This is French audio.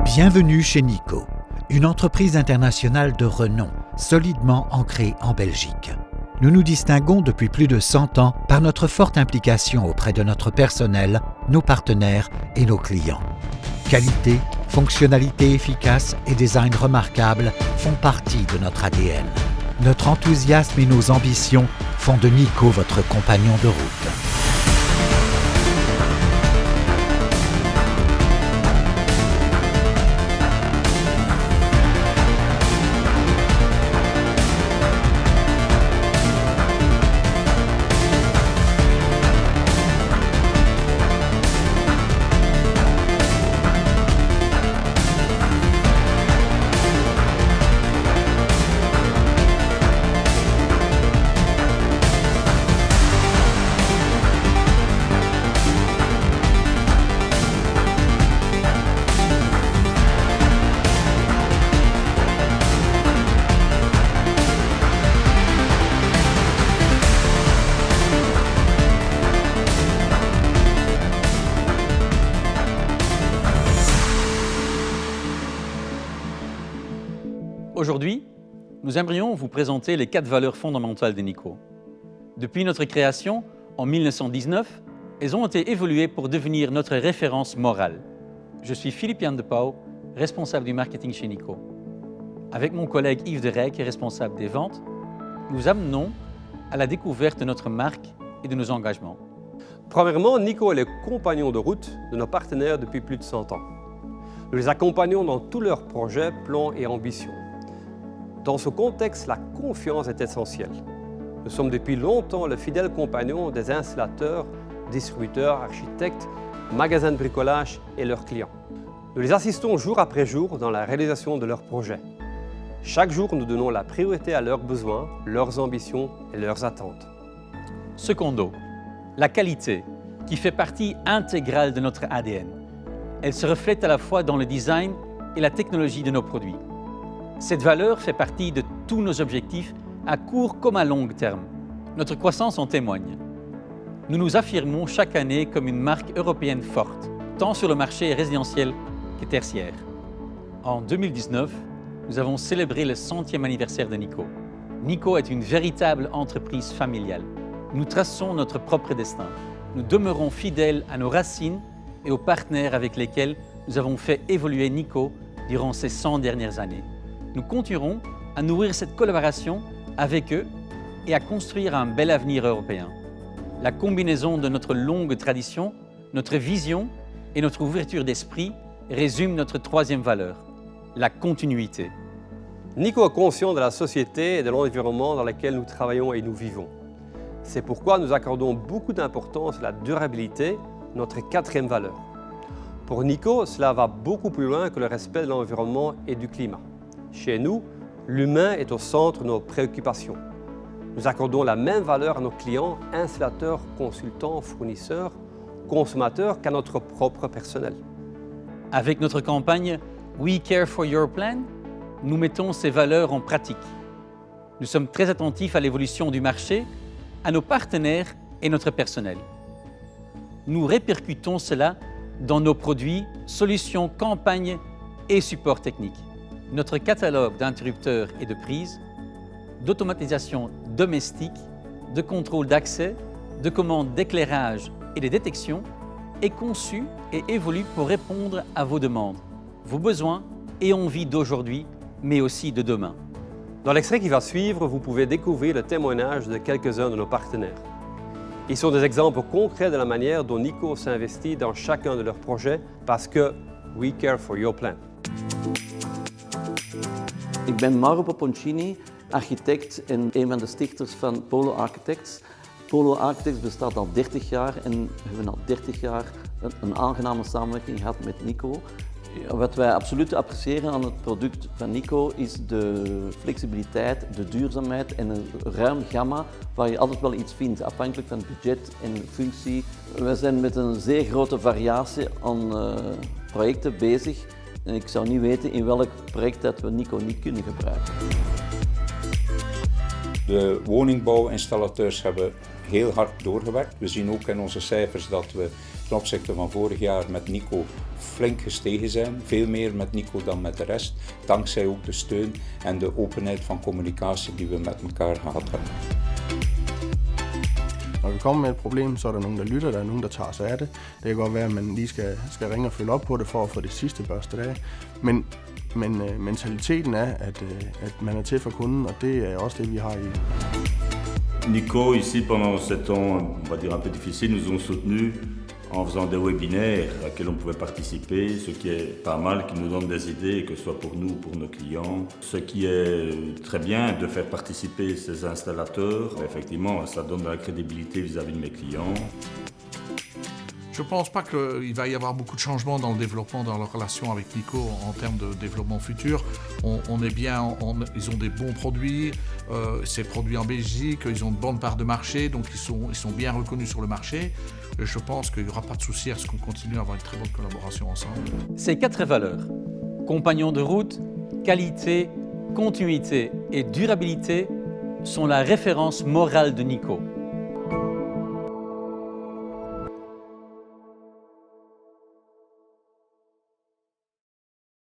Bienvenue chez Nico, une entreprise internationale de renom, solidement ancrée en Belgique. Nous nous distinguons depuis plus de 100 ans par notre forte implication auprès de notre personnel, nos partenaires et nos clients. Qualité, fonctionnalité efficace et design remarquable font partie de notre ADN. Notre enthousiasme et nos ambitions font de Nico votre compagnon de route. Aujourd'hui, nous aimerions vous présenter les 4 valeurs fondamentales de Nico. Depuis notre création, en 1919, elles ont été évoluées pour devenir notre référence morale. Je suis Philippe Jan de Pauw, responsable du marketing chez Nico. Avec mon collègue Yves de Rijk, responsable des ventes, nous amenons à la découverte de notre marque et de nos engagements. Premièrement, Nico est le compagnon de route de nos partenaires depuis plus de 100 ans. Nous les accompagnons dans tous leurs projets, plans et ambitions. Dans ce contexte, la confiance est essentielle. Nous sommes depuis longtemps le fidèle compagnon des installateurs, distributeurs, architectes, magasins de bricolage et leurs clients. Nous les assistons jour après jour dans la réalisation de leurs projets. Chaque jour, nous donnons la priorité à leurs besoins, leurs ambitions et leurs attentes. Secondo, la qualité, qui fait partie intégrale de notre ADN. Elle se reflète à la fois dans le design et la technologie de nos produits. Cette valeur fait partie de tous nos objectifs à court comme à long terme. Notre croissance en témoigne. Nous nous affirmons chaque année comme une marque européenne forte, tant sur le marché résidentiel que tertiaire. En 2019, nous avons célébré le 100e anniversaire de Nico. Nico est une véritable entreprise familiale. Nous traçons notre propre destin. Nous demeurons fidèles à nos racines et aux partenaires avec lesquels nous avons fait évoluer Nico durant ces 100 dernières années. Nous continuerons à nourrir cette collaboration avec eux et à construire un bel avenir européen. La combinaison de notre longue tradition, notre vision et notre ouverture d'esprit résume notre 3e valeur, la continuité. Nico est conscient de la société et de l'environnement dans lequel nous travaillons et nous vivons. C'est pourquoi nous accordons beaucoup d'importance à la durabilité, notre 4e valeur. Pour Nico, cela va beaucoup plus loin que le respect de l'environnement et du climat. Chez nous, l'humain est au centre de nos préoccupations. Nous accordons la même valeur à nos clients, installateurs, consultants, fournisseurs, consommateurs qu'à notre propre personnel. Avec notre campagne « We Care for Your Plan », nous mettons ces valeurs en pratique. Nous sommes très attentifs à l'évolution du marché, à nos partenaires et notre personnel. Nous répercutons cela dans nos produits, solutions, campagnes et supports techniques. Notre catalogue d'interrupteurs et de prises, d'automatisation domestique, de contrôle d'accès, de commandes d'éclairage et de détection est conçu et évolue pour répondre à vos demandes, vos besoins et envies d'aujourd'hui, mais aussi de demain. Dans l'extrait qui va suivre, vous pouvez découvrir le témoignage de quelques-uns de nos partenaires. Ils sont des exemples concrets de la manière dont Nico s'investit dans chacun de leurs projets parce que we care for your plan. Ik ben Mauro Poponcini, architect en een van de stichters van Polo Architects. Polo Architects bestaat al 30 jaar en we hebben al 30 jaar een aangename samenwerking gehad met Nico. Wat wij absoluut appreciëren aan het product van Nico is de flexibiliteit, de duurzaamheid en een ruim gamma waar je altijd wel iets vindt, afhankelijk van budget en functie. We zijn met een zeer grote variatie aan projecten bezig. En ik zou niet weten in welk project dat we Nico niet kunnen gebruiken. De woningbouwinstallateurs hebben heel hard doorgewerkt. We zien ook in onze cijfers dat we ten opzichte van vorig jaar met Nico flink gestegen zijn. Veel meer met Nico dan met de rest. Dankzij ook de steun en de openheid van communicatie die we met elkaar gehad hebben. Når vi kommer med et problem, så er der nogen, der lytter, der er nogen, der tager sig af det. Det kan godt være, at man lige skal ringe og følge op på det for at få det sidste børste af. Men mentaliteten er, at man er til for kunden, og det er også det, vi har i. Nico, ici, pendant 7 ans, on va dire un peu difficiles, nous ont soutenus en faisant des webinaires auxquels on pouvait participer, ce qui est pas mal, qui nous donne des idées, que ce soit pour nous ou pour nos clients. Ce qui est très bien de faire participer ces installateurs, effectivement, ça donne de la crédibilité vis-à-vis de mes clients. Je ne pense pas qu'il va y avoir beaucoup de changements dans le développement, dans leur relation avec Nico en termes de développement futur. On est bien, ils ont des bons produits, c'est produit en Belgique, ils ont de bonnes parts de marché, donc ils sont bien reconnus sur le marché. Et je pense qu'il n'y aura pas de souci à ce qu'on continue à avoir une très bonne collaboration ensemble. Ces 4 valeurs, compagnons de route, qualité, continuité et durabilité, sont la référence morale de Nico.